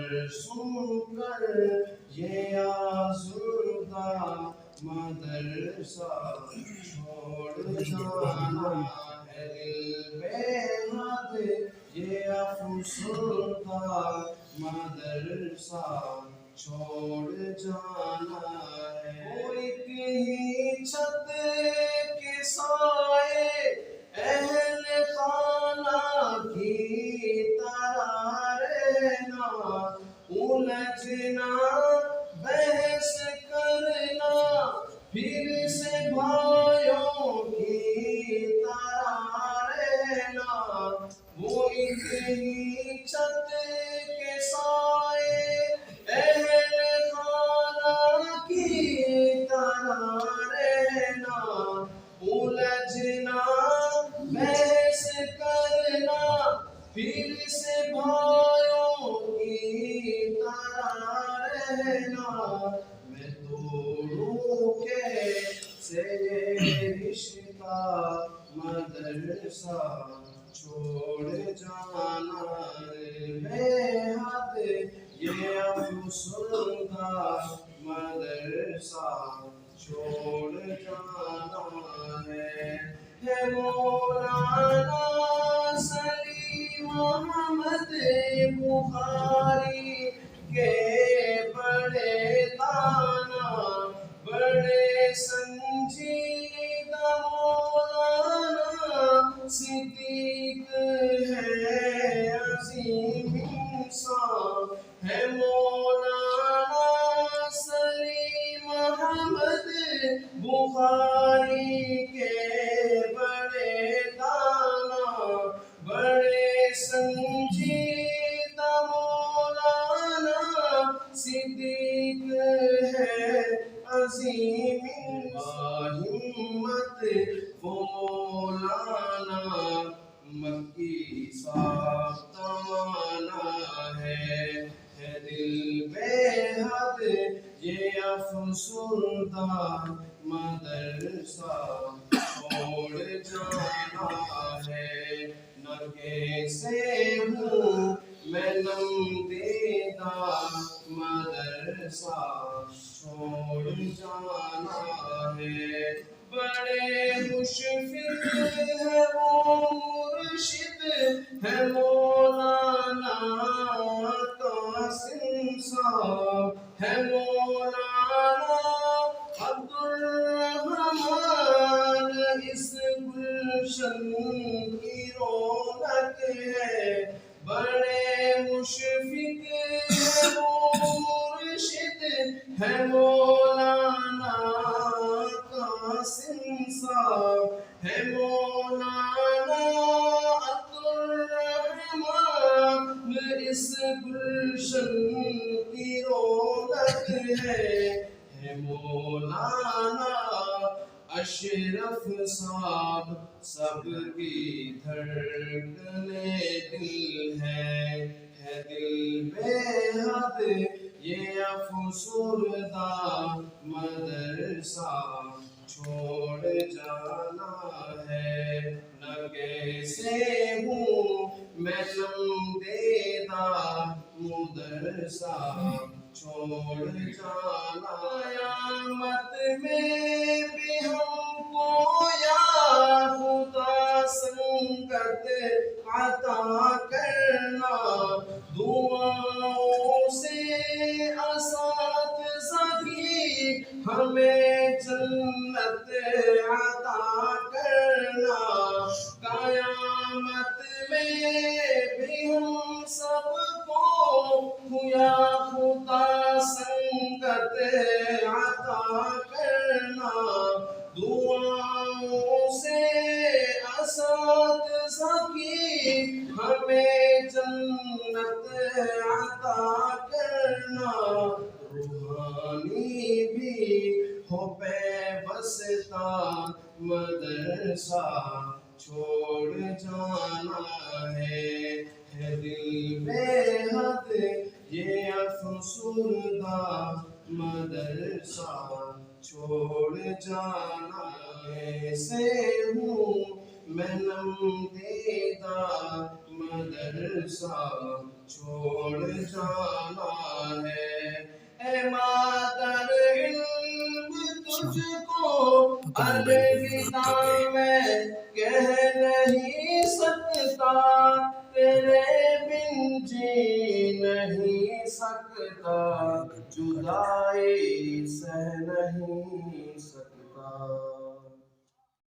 سن کر یہ آزردہ مدرسہ چھوڑ جانا ہے، دل بے حد یہ افسردہ مدرسہ چھوڑ جانا ہے۔ وہ ایک ہی چھت کے سائے اہل خانہ کی طرح رہنا، الجھنا بحث کرنا پھر سے بھائیوں کی طرح رہنا۔ وہ ایک ہی چھت کے سائے اہل خانہ کی طرح رہنا، الجھنا بحث کرنا پھر سے بھائیوں کی طرح رہنا۔ میں توڑوں کیسے رشتہ مدرسہ چھوڑ جانا، بے حد یہ افسردہ مدرسہ چھوڑ جانا ہے۔ مولانا سلیم احمد بخاری کے بڑے دانا، بڑے سنجیدہ مولانا صدیق ہے، عظیم انسان ہے مولانا سلیم احمد بخاری کے بڑے دانا، بڑے سنجیدہ مولانا صدیق ہے، عظیم ہمت وہ مولانا مکی ساختمانہ ہے، دل بے حد یہ افسردہ مدرسہ چھوڑ جانا ہے۔ نہ کیسے ہوں میں نم دیدہ مدرسہ چھوڑ جانا ہے۔ بڑے مشفق ہے وہ مرشد ہے مولانا قاسم صاحب، ہے مولانا عبد الرحمن اس گلشن کی رونق ہے۔ بڑے مشفق ہے وہ مرشد ہے مولانا قاسم صاحب، ہے مولانا عبد الرحمن اس گلشن کی رونق ہے مولانا اشرف صاحب سب کی دھڑکنے دل ہے، دل بے حد یہ افسردہ مدرسہ چھوڑ جانا ہے۔ نہ کیسے ہوں میں نم دیدہ مدرسہ چھوڑ جانا، قیامت میں بھی ہم کو یا خدا سنگت عطا کرنا، دعاؤں سے اساتذہ کی ہمیں جنت عطا کرنا۔ قیامت میں بھی ہم سب کو یا خدا سنگت عطا کرنا، دعاؤں سے اساتذہ کی ہمیں جنت عطا کرنا۔ روحانی بھی ہو پیوستہ مدرسہ چھوڑ جانا ہے، دل بے حد یہ افسردہ مدرسہ چھوڑ جانا۔ کیسے ہوں میں نم دیدہ مدرسہ چھوڑ جانا ہے، اے مادر علم تجھ کو الوداع میں کہہ نہیں سکتا، تیرے بن جی نہیں سکتا، جدائی سہ نہیں سکتا۔